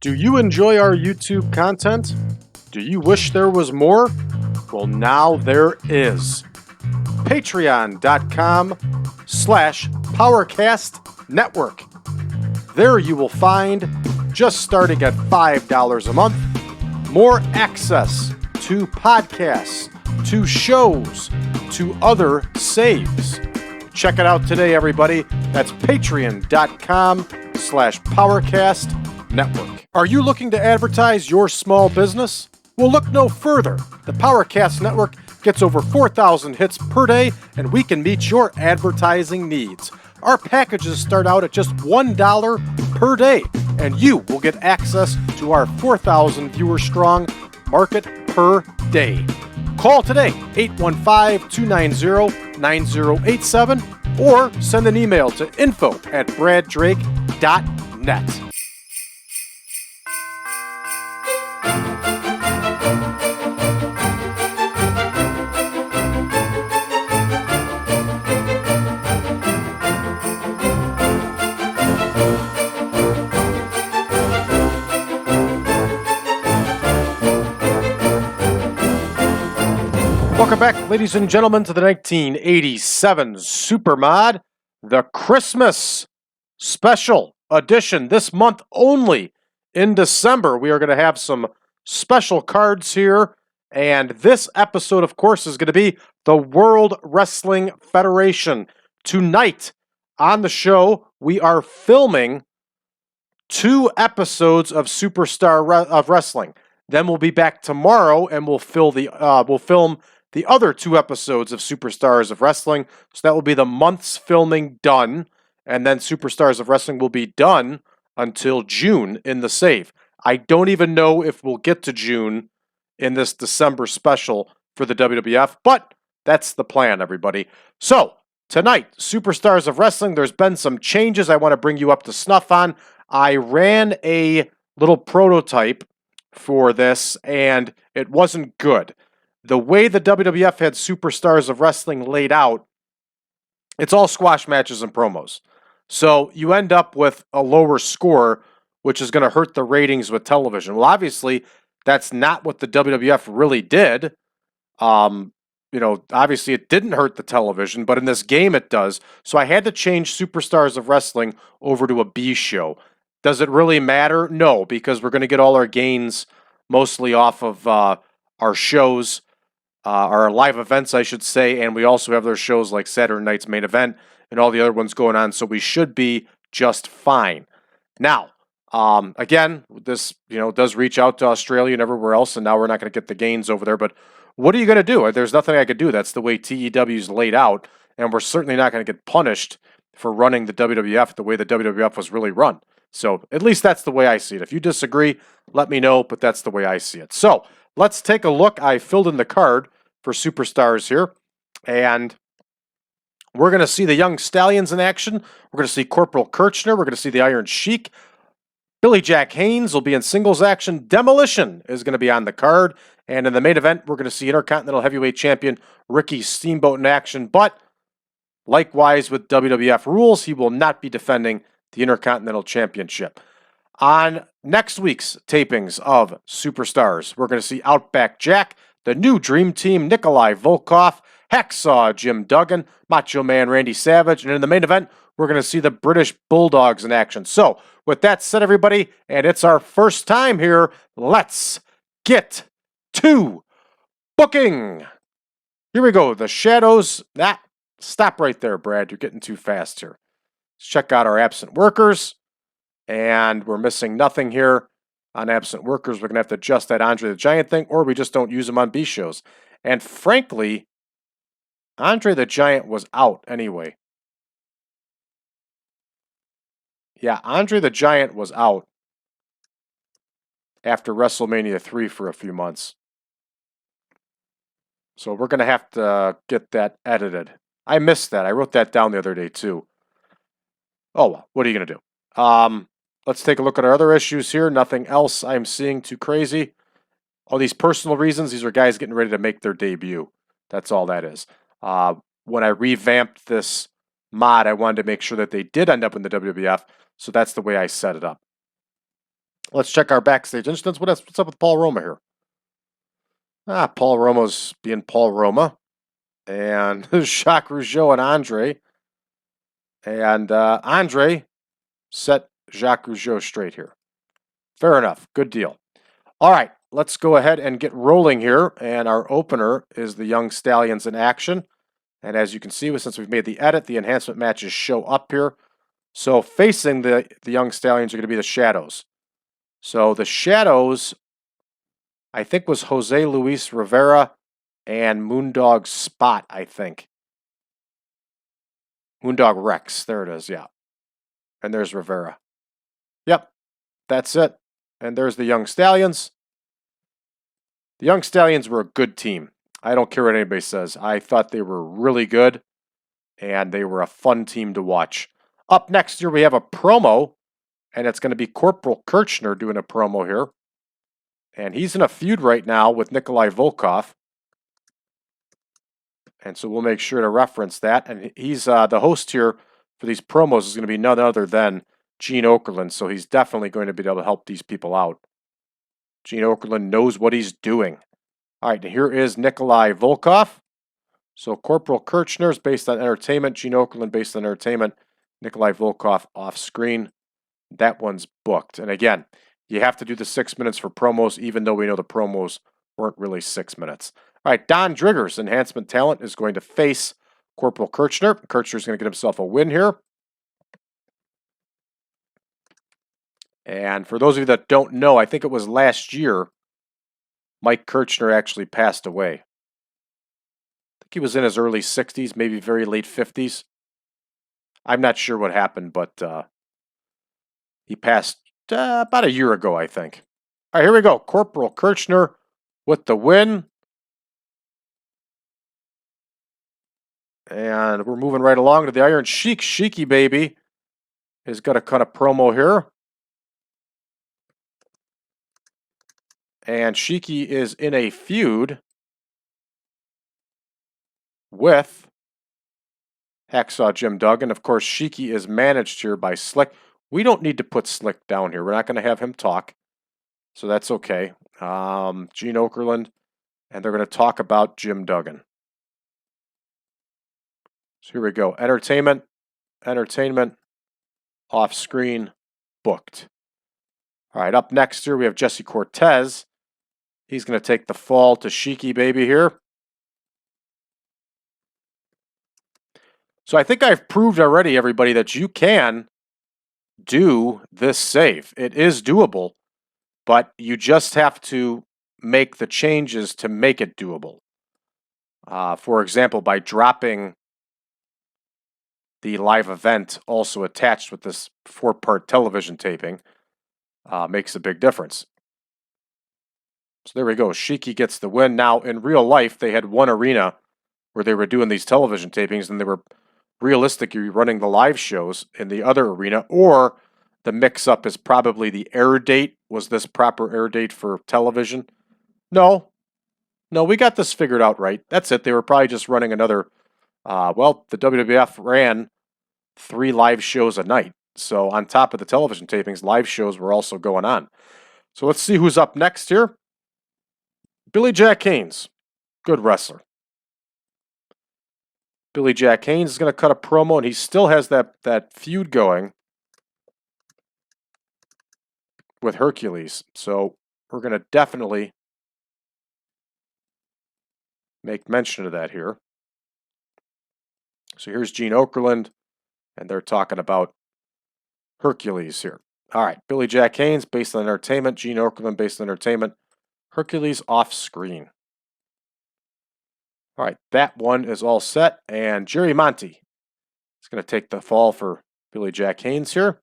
Do you enjoy our YouTube content? Do you wish there was more? Well, now there is. Patreon.com/PowerCast Network. There you will find, just starting at $5 a month, more access to podcasts, to shows, to other saves. Check it out today, everybody. That's patreon.com/PowerCast Network. Are you looking to advertise your small business? Well, look no further. The PowerCast Network gets over 4,000 hits per day, and we can meet your advertising needs. Our packages start out at just $1 per day, and you will get access to our 4,000 viewer strong market per day. Call today, 815-290-9087, or send an email to info@braddrake.net. Welcome back, ladies and gentlemen, to the 1987 Supermod, the Christmas Special Edition. This month only, in December, we are going to have some special cards here. And this episode, of course, is going to be the World Wrestling Federation. Tonight on the show, we are filming 2 episodes of Superstar of Wrestling. Then we'll be back tomorrow, and we'll film the other 2 episodes of Superstars of Wrestling. So that will be the month's filming done. And then Superstars of Wrestling will be done until June in the save. I don't even know if we'll get to June in this December special for the WWF, but that's the plan, everybody. So, tonight, Superstars of Wrestling, there's been some changes I want to bring you up to snuff on. I ran a little prototype for this, and it wasn't good. The way the WWF had Superstars of Wrestling laid out, it's all squash matches and promos. So you end up with a lower score, which is going to hurt the ratings with television. Well, obviously, that's not what the WWF really did. Obviously it didn't hurt the television, but in this game it does. So I had to change Superstars of Wrestling over to a B show. Does it really matter? No, because we're going to get all our gains mostly off of our shows. Our live events, I should say, and we also have their shows like Saturday Night's Main Event and all the other ones going on, so we should be just fine. Now, again, this does reach out to Australia and everywhere else, and now we're not going to get the gains over there, but what are you going to do? There's nothing I could do. That's the way TEW is laid out, and we're certainly not going to get punished for running the WWF the way the WWF was really run. So at least that's the way I see it. If you disagree, let me know, but that's the way I see it. So let's take a look. I filled in the card for Superstars here, and we're going to see the young Stallions in action. We're going to see Corporal Kirchner. We're going to see the Iron Sheik. Billy Jack Haynes will be in singles action. Demolition is going to be on the card. And in the main event, we're going to see Intercontinental Heavyweight Champion Ricky Steamboat in action. But likewise with WWF rules, he will not be defending the Intercontinental Championship. On next week's tapings of Superstars, we're going to see Outback Jack, the new Dream Team, Nikolai, Volkoff, Hacksaw, Jim Duggan, Macho Man, Randy Savage, and in the main event, we're going to see the British Bulldogs in action. So, with that said, everybody, and it's our first time here, let's get to booking. Here we go. The Shadows. Stop right there, Brad. You're getting too fast here. Let's check out our absent workers. And we're missing nothing here on absent workers. We're going to have to adjust that Andre the Giant thing, or we just don't use them on B shows. And frankly, Andre the Giant was out anyway. Yeah, Andre the Giant was out after WrestleMania 3 for a few months. So we're going to have to get that edited. I missed that. I wrote that down the other day too. Oh, well, what are you going to do? Let's take a look at our other issues here. Nothing else I'm seeing too crazy. All these personal reasons, these are guys getting ready to make their debut. That's all that is. When I revamped this mod, I wanted to make sure that they did end up in the WWF, so that's the way I set it up. Let's check our backstage incidents. What's up with Paul Roma here? Paul Roma's being Paul Roma. And Jacques Rougeau and Andre. And Andre set Jacques Rougeau straight here. Fair enough. Good deal. All right, let's go ahead and get rolling here. And our opener is the Young Stallions in action. And as you can see, since we've made the edit, the enhancement matches show up here. So facing the Young Stallions are going to be the Shadows. So the Shadows, I think, was Jose Luis Rivera and Moondog Spot, I think. Moondog Rex, there it is, yeah. And there's Rivera. Yep, that's it. And there's the Young Stallions. The Young Stallions were a good team. I don't care what anybody says. I thought they were really good, and they were a fun team to watch. Up next here, we have a promo, and it's going to be Corporal Kirchner doing a promo here. And he's in a feud right now with Nikolai Volkoff. And so we'll make sure to reference that. And he's the host here for these promos is going to be none other than Gene Okerlund. So he's definitely going to be able to help these people out. Gene Okerlund knows what he's doing. All right, here is Nikolai Volkoff. So Corporal Kirchner is based on entertainment. Gene Okerlund based on entertainment. Nikolai Volkoff off screen. That one's booked. And again, you have to do the 6 minutes for promos, even though we know the promos weren't really 6 minutes. All right, Don Driggers, enhancement talent, is going to face Corporal Kirchner. Kirchner's going to get himself a win here. And for those of you that don't know, I think it was last year, Mike Kirchner actually passed away. I think he was in his early 60s, maybe very late 50s. I'm not sure what happened, but he passed about a year ago, I think. All right, here we go. Corporal Kirchner with the win. And we're moving right along to the Iron Sheik. Sheiky baby is going to cut a promo here. And Sheiky is in a feud with Hacksaw Jim Duggan. Of course, Sheiky is managed here by Slick. We don't need to put Slick down here. We're not going to have him talk. So that's okay. Gene Okerlund. And they're going to talk about Jim Duggan. So here we go. Entertainment, off screen, booked. All right, up next here we have Jesse Cortez. He's going to take the fall to Sheiky baby here. So I think I've proved already, everybody, that you can do this save. It is doable, but you just have to make the changes to make it doable. For example, by dropping the live event also attached with this 4-part television taping makes a big difference. So there we go. Sheiky gets the win. Now, in real life, they had one arena where they were doing these television tapings, and they were realistically running the live shows in the other arena, or the mix-up is probably the air date. Was this proper air date for television? No, we got this figured out right. That's it. They were probably just running another, well, the WWF ran 3 live shows a night. So on top of the television tapings, live shows were also going on. So let's see who's up next here. Billy Jack Haynes, good wrestler. Billy Jack Haynes is going to cut a promo, and he still has that feud going with Hercules. So we're going to definitely make mention of that here. So here's Gene Okerlund, and they're talking about Hercules here. All right, Billy Jack Haynes based on entertainment, Gene Okerlund based on entertainment, Hercules off screen. All right, that one is all set, and Jerry Monti is going to take the fall for Billy Jack Haynes here.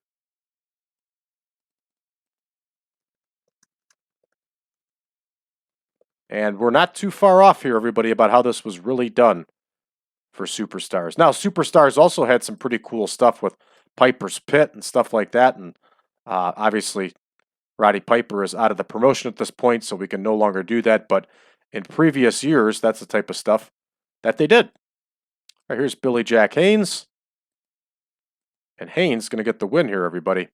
And we're not too far off here, everybody, about how this was really done for Superstars. Now, Superstars also had some pretty cool stuff with Piper's Pit and stuff like that, and obviously Roddy Piper is out of the promotion at this point, so we can no longer do that, but in previous years, that's the type of stuff that they did. All right, here's Billy Jack Haynes. And Haynes is going to get the win here, everybody.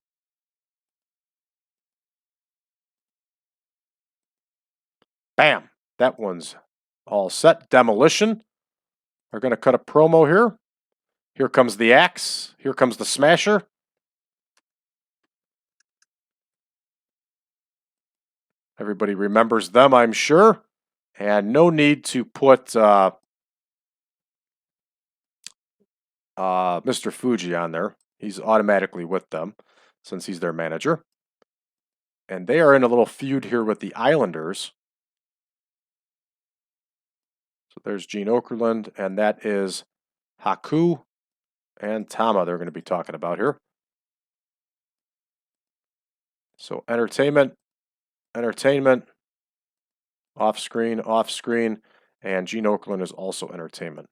Bam. That one's all set. Demolition. We're going to cut a promo here. Here comes the Axe. Here comes the Smasher. Everybody remembers them, I'm sure. And no need to put Mr. Fuji on there. He's automatically with them since he's their manager. And they are in a little feud here with the Islanders. So there's Gene Okerlund, and that is Haku and Tama they're going to be talking about here. So entertainment, off screen, and Gene Okerlund is also entertainment.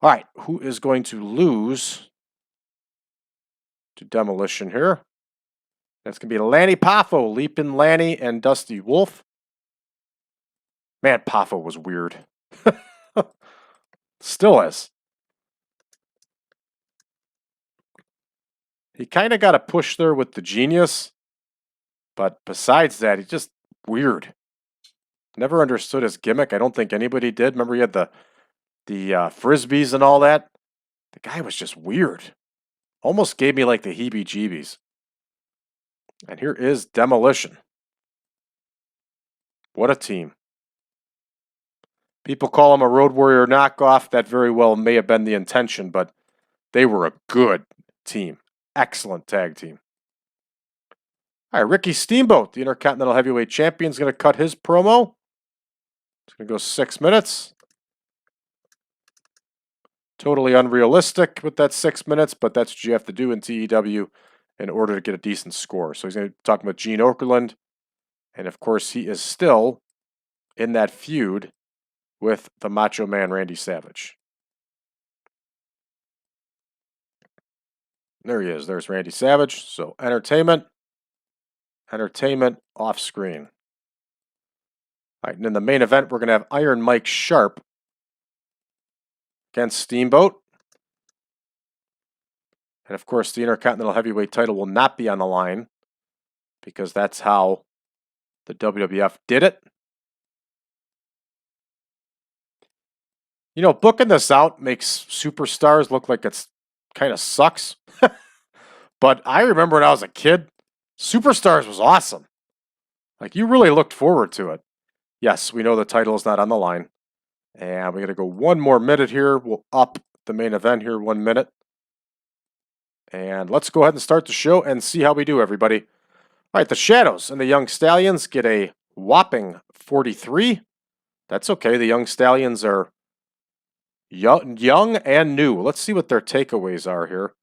All right, who is going to lose to Demolition here? That's going to be Lanny Poffo, Leapin' Lanny, and Dusty Wolfe. Man, Poffo was weird. Still is. He kind of got a push there with the genius, but besides that, he's just weird. Never understood his gimmick. I don't think anybody did. Remember, he had the frisbees and all that. The guy was just weird. Almost gave me like the heebie-jeebies. And here is Demolition. What a team. People call him a Road Warrior knockoff. That very well may have been the intention, but they were a good team. Excellent tag team. All right, Ricky Steamboat, the Intercontinental Heavyweight Champion, is going to cut his promo. It's going to go 6 minutes. Totally unrealistic with that 6 minutes, but that's what you have to do in TEW in order to get a decent score. So he's going to be talking about Gene Okerlund. And of course, he is still in that feud with the Macho Man Randy Savage. There he is. There's Randy Savage. So entertainment, off screen. All right, and in the main event, we're going to have Iron Mike Sharpe against Steamboat. And of course, the Intercontinental Heavyweight title will not be on the line because that's how the WWF did it. You know, booking this out makes superstars look like it's kind of sucks. But I remember when I was a kid, Superstars was awesome. Like, you really looked forward to it. Yes, we know the title is not on the line. And we're going to go 1 more minute here. We'll up the main event here 1 minute. And let's go ahead and start the show and see how we do, everybody. All right, the Shadows and the Young Stallions get a whopping 43. That's okay. The Young Stallions are young and new. Let's see what their takeaways are here.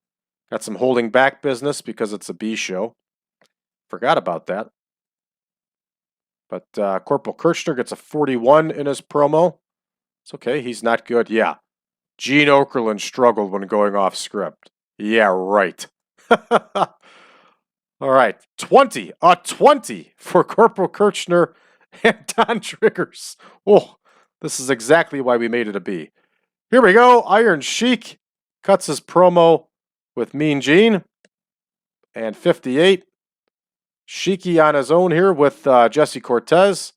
Got some holding back business because it's a B show. Forgot about that. But Corporal Kirchner gets a 41 in his promo. It's okay. He's not good. Yeah. Gene Okerlund struggled when going off script. Yeah, right. All right. 20. A 20 for Corporal Kirchner and Don Driggers. Oh, this is exactly why we made it a B. Here we go. Iron Sheik cuts his promo with Mean Gene. And 58. Sheiky on his own here with Jesse Cortez.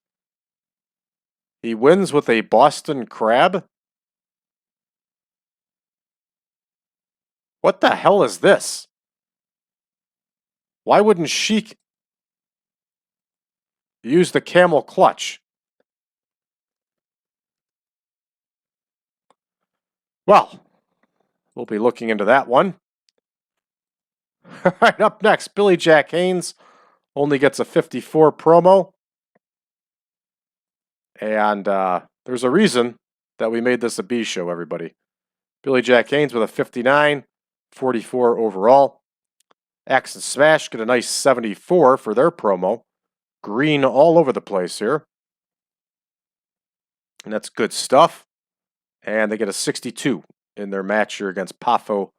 He wins with a Boston Crab. What the hell is this? Why wouldn't Sheik use the camel clutch? Well, we'll be looking into that one. All right, up next, Billy Jack Haynes only gets a 54 promo. And there's a reason that we made this a B show, everybody. Billy Jack Haynes with a 59, 44 overall. Axe and Smash get a nice 74 for their promo. Green all over the place here. And that's good stuff. And they get a 62 in their match here against Poffo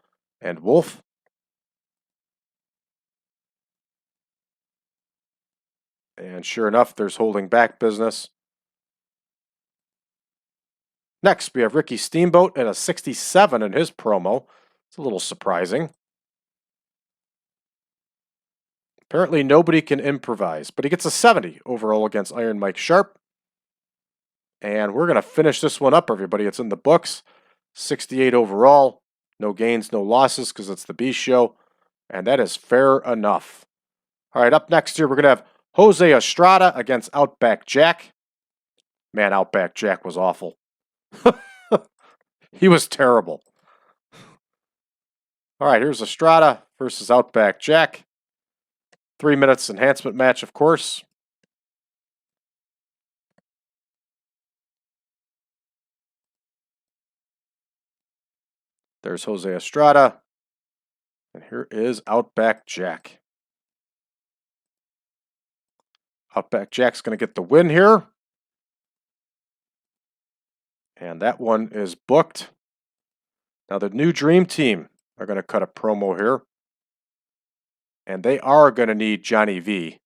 and Wolfe. And sure enough, there's holding back business. Next, we have Ricky Steamboat at a 67 in his promo. It's a little surprising. Apparently nobody can improvise, but he gets a 70 overall against Iron Mike Sharpe. And we're going to finish this one up, everybody. It's in the books. 68 overall. No gains, no losses because it's the B show. And that is fair enough. All right, up next here, we're going to have Jose Estrada against Outback Jack. Man, Outback Jack was awful. He was terrible. All right, here's Estrada versus Outback Jack. 3 minutes enhancement match, of course. There's Jose Estrada. And here is Outback Jack. Outback Jack's going to get the win here. And that one is booked. Now the new Dream Team are going to cut a promo here. And they are going to need Johnny V,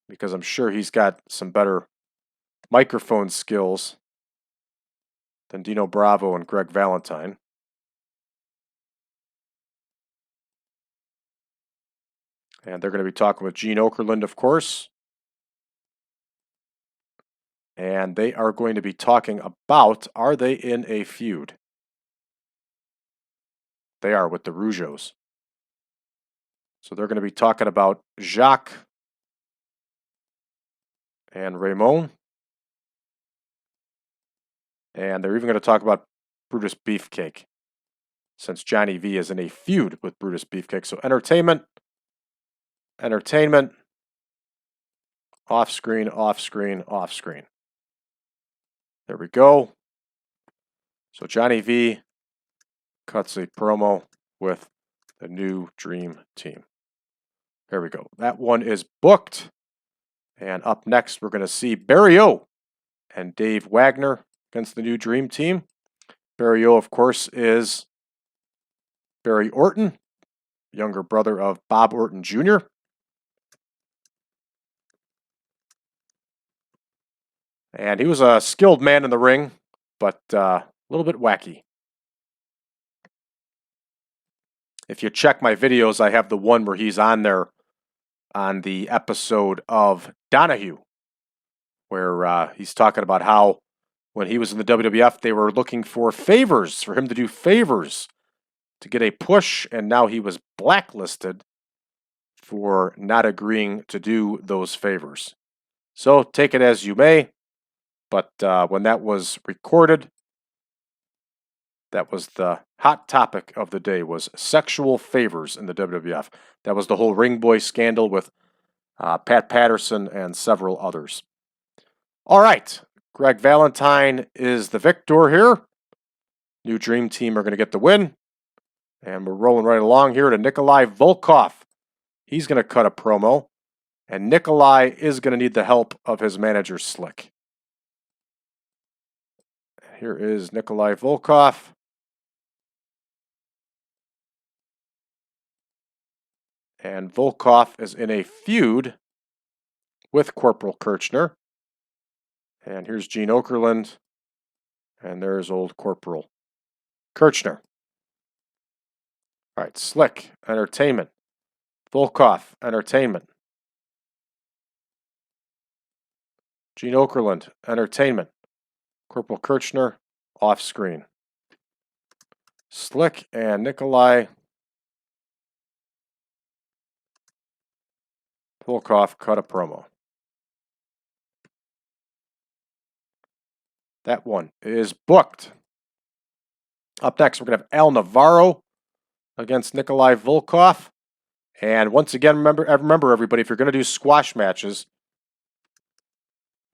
because I'm sure he's got some better microphone skills than Dino Bravo and Greg Valentine. And they're going to be talking with Gene Okerlund, of course. And they are going to be talking about, are they in a feud? They are, with the Rougeos. So they're going to be talking about Jacques and Raymond. And they're even going to talk about Brutus Beefcake, since Johnny V is in a feud with Brutus Beefcake. So entertainment, off screen, off screen, off screen. There we go. So Johnny V cuts a promo with the new Dream Team. There we go. That one is booked. And up next, we're going to see Barry O and Dave Wagner against the new Dream Team. Barry O, of course, is Barry Orton, younger brother of Bob Orton Jr. And he was a skilled man in the ring, but a little bit wacky. If you check my videos, I have the one where he's on there on the episode of Donahue, where he's talking about how when he was in the WWF, they were looking for favors, for him to do favors to get a push, and now he was blacklisted for not agreeing to do those favors. So take it as you may, but when that was recorded, that was the hot topic of the day, was sexual favors in the WWF. That was the whole Ring Boy scandal with Pat Patterson and several others. All right, Greg Valentine is the victor here. New Dream Team are going to get the win. And we're rolling right along here to Nikolai Volkoff. He's going to cut a promo. And Nikolai is going to need the help of his manager, Slick. Here is Nikolai Volkoff. And Volkoff is in a feud with Corporal Kirchner. And here's Gene Okerlund. And there's old Corporal Kirchner. All right, Slick, entertainment. Volkoff, entertainment. Gene Okerlund, entertainment. Corporal Kirchner, off screen. Slick and Nikolai Volkoff cut a promo. That one is booked. Up next, we're going to have Al Navarro against Nikolai Volkoff. And once again, remember everybody, if you're going to do squash matches,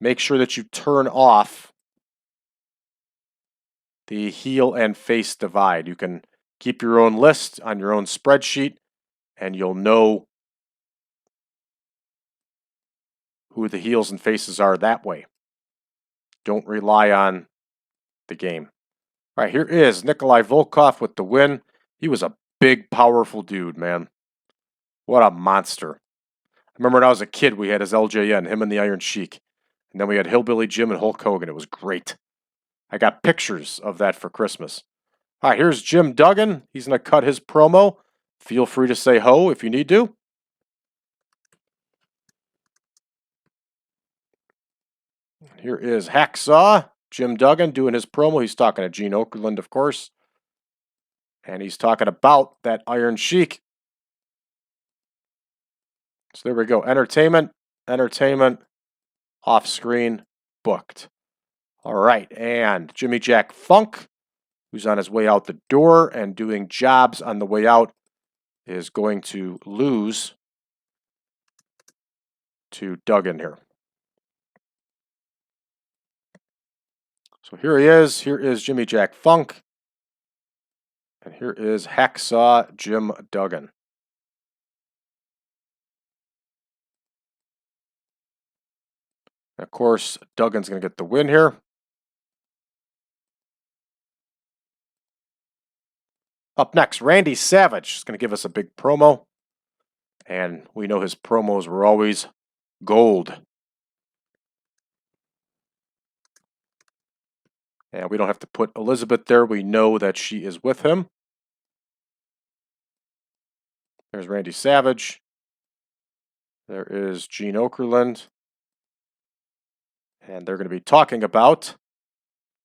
make sure that you turn off the heel and face divide. You can keep your own list on your own spreadsheet, and you'll know who the heels and faces are that way. Don't rely on the game. All right, here is Nikolai Volkoff with the win. He was a big, powerful dude, man. What a monster. I remember when I was a kid, we had his LJN, him and the Iron Sheik. And then we had Hillbilly Jim and Hulk Hogan. It was great. I got pictures of that for Christmas. All right, here's Jim Duggan. He's going to cut his promo. Feel free to say ho if you need to. Here is Hacksaw, Jim Duggan, doing his promo. He's talking to Gene Okerlund, of course. And he's talking about that Iron Sheik. So there we go. Entertainment, off screen, booked. All right, and Jimmy Jack Funk, who's on his way out the door and doing jobs on the way out, is going to lose to Duggan here. So here he is. Here is Jimmy Jack Funk. And here is Hacksaw Jim Duggan. Of course, Duggan's going to get the win here. Up next, Randy Savage is going to give us a big promo. And we know his promos were always gold. And we don't have to put Elizabeth there. We know that she is with him. There's Randy Savage. There is Gene Okerlund. And they're going to be talking about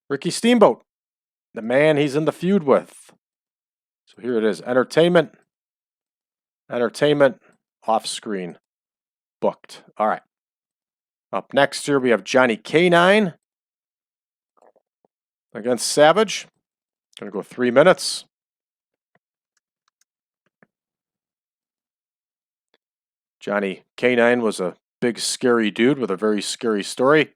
Ricky Steamboat, the man he's in the feud with. So here it is. Entertainment, off screen, booked. All right. Up next here we have Johnny K9 against Savage. Going to go 3 minutes. Johnny K9 was a big, scary dude with a very scary story.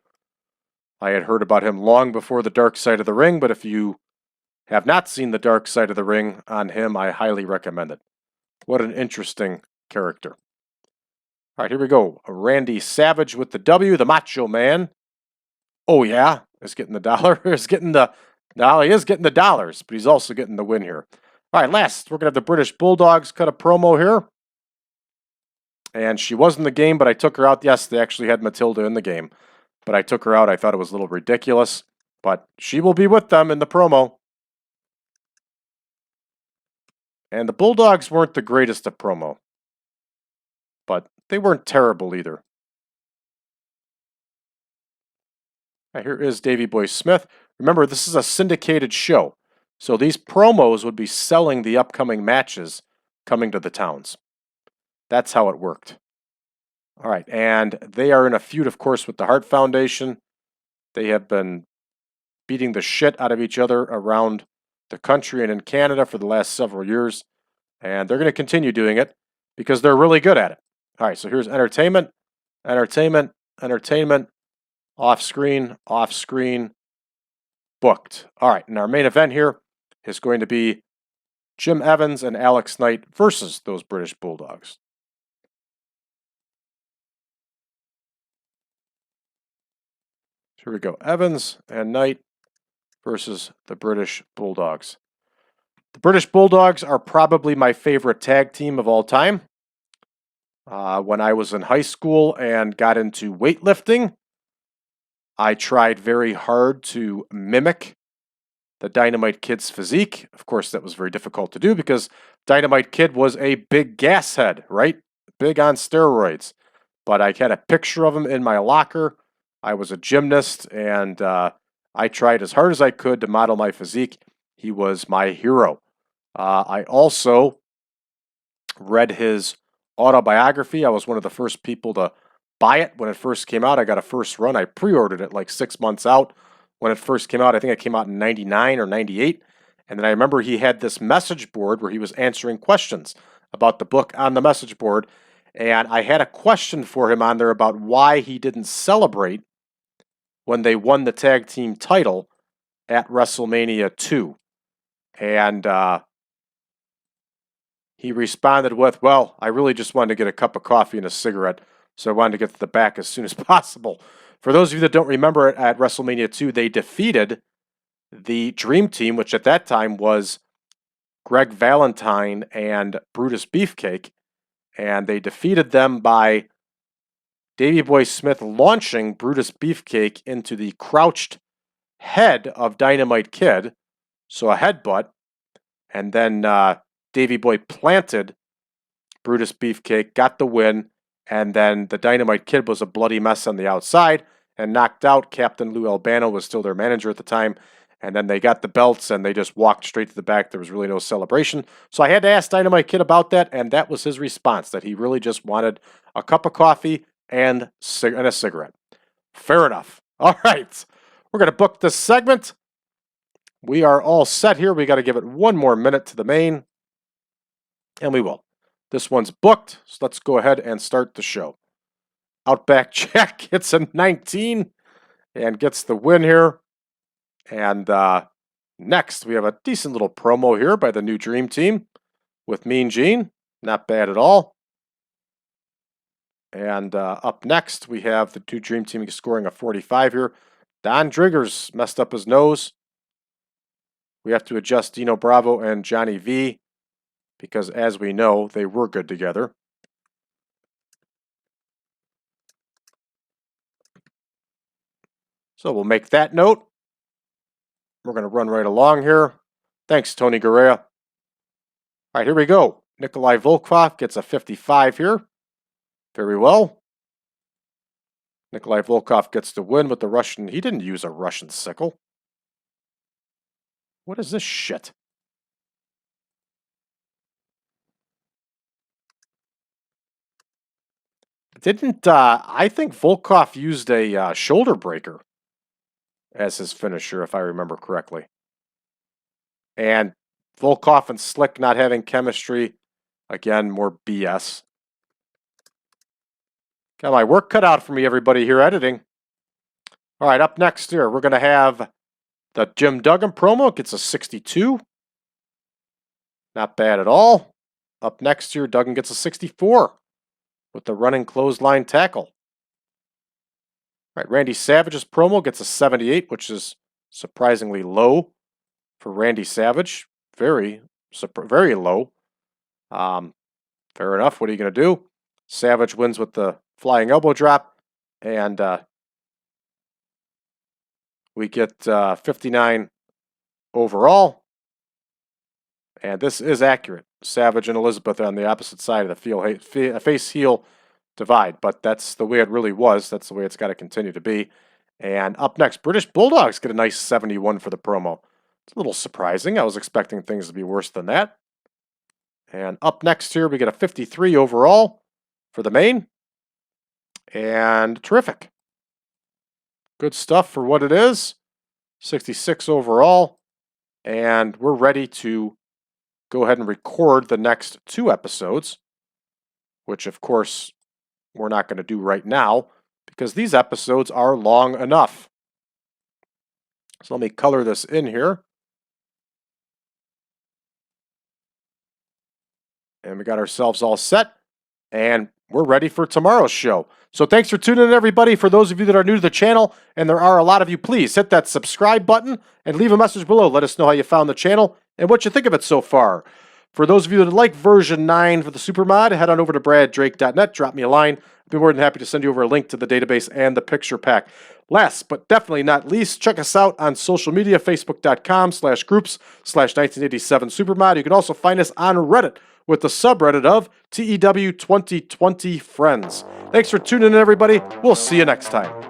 I had heard about him long before The Dark Side of the Ring, but if you have not seen The Dark Side of the Ring on him, I highly recommend it. What an interesting character. All right, here we go. Randy Savage with the W, the Macho Man. Oh, yeah, is getting the dollar. He is getting the dollars, but he's also getting the win here. All right, last, we're going to have the British Bulldogs cut a promo here. And she was in the game, but I took her out. Yes, they actually had Matilda in the game, but I took her out. I thought it was a little ridiculous, but she will be with them in the promo. And the Bulldogs weren't the greatest at promo, but they weren't terrible either. Right, here is Davey Boy Smith. Remember, this is a syndicated show, so these promos would be selling the upcoming matches coming to the towns. That's how it worked. All right, and they are in a feud, of course, with the Hart Foundation. They have been beating the shit out of each other around the country and in Canada for the last several years, and they're going to continue doing it because they're really good at it. All right, so here's entertainment, off screen, booked. All right, and our main event here is going to be Jim Evans and Alex Knight versus those British Bulldogs. Here we go. Evans and Knight versus the British Bulldogs. The British Bulldogs are probably my favorite tag team of all time. When I was in high school and got into weightlifting, I tried very hard to mimic the Dynamite Kid's physique. Of course, that was very difficult to do because Dynamite Kid was a big gas head, right? Big on steroids. But I had a picture of him in my locker. I was a gymnast, and I tried as hard as I could to model my physique. He was my hero. I also read his autobiography. I was one of the first people to buy it when it first came out. I got a first run. I pre-ordered it like 6 months out when it first came out. I think it came out in 99 or 98. And then I remember he had this message board where he was answering questions about the book on the message board. And I had a question for him on there about why he didn't celebrate when they won the tag team title at WrestleMania 2. And he responded with, well, I really just wanted to get a cup of coffee and a cigarette, so I wanted to get to the back as soon as possible. For those of you that don't remember, at WrestleMania 2, they defeated the Dream Team, which at that time was Greg Valentine and Brutus Beefcake, and they defeated them by Davey Boy Smith launching Brutus Beefcake into the crouched head of Dynamite Kid, so a headbutt, and then Davey Boy planted Brutus Beefcake, got the win, and then the Dynamite Kid was a bloody mess on the outside, and knocked out. Captain Lou Albano was still their manager at the time. And then they got the belts and they just walked straight to the back. There was really no celebration. So I had to ask Dynamite Kid about that, and that was his response, that he really just wanted a cup of coffee and a cigarette. Fair enough. All right. We're going to book this segment. We are all set here. We got to give it one more minute to the main, and we will. This one's booked, so let's go ahead and start the show. Outback Jack hits a 19 and gets the win here. And next, we have a decent little promo here by the new Dream Team with Mean Gene. Not bad at all. And up next, we have the new Dream Team scoring a 45 here. Don Driggers messed up his nose. We have to adjust Dino Bravo and Johnny V because, as we know, they were good together. So we'll make that note. We're going to run right along here. Thanks, Tony Garea. All right, here we go. Nikolai Volkoff gets a 55 here. Very well. Nikolai Volkoff gets the win with the Russian. He didn't use a Russian sickle. What is this shit? I think Volkoff used a shoulder breaker as his finisher, if I remember correctly. And Volkoff and Slick not having chemistry. Again, more BS. Got my work cut out for me, everybody here editing. All right, up next here, we're going to have the Jim Duggan promo. Gets a 62. Not bad at all. Up next here, Duggan gets a 64 with the running clothesline tackle. All right, Randy Savage's promo gets a 78, which is surprisingly low for Randy Savage. Very low. Fair enough. What are you going to do? Savage wins with the flying elbow drop, and we get 59 overall. And this is accurate. Savage and Elizabeth are on the opposite side of the face-heel divide, but that's the way it really was. That's the way it's got to continue to be. And up next, British Bulldogs get a nice 71 for the promo. It's a little surprising. I was expecting things to be worse than that. And up next here, we get a 53 overall for the main. And terrific. Good stuff for what it is. 66 overall. And we're ready to go ahead and record the next 2 episodes, which, of course, we're not going to do right now because these episodes are long enough. So let me color this in here. And we got ourselves all set, and we're ready for tomorrow's show. So thanks for tuning in, everybody. For those of you that are new to the channel, and there are a lot of you, please hit that subscribe button and leave a message below. Let us know how you found the channel and what you think of it so far. For those of you that like version 9 for the Supermod, head on over to braddrake.net, drop me a line. I'd be more than happy to send you over a link to the database and the picture pack. Last but definitely not least, check us out on social media, facebook.com/groups/1987Supermod. You can also find us on Reddit with the subreddit of TEW 2020 Friends. Thanks for tuning in, everybody. We'll see you next time.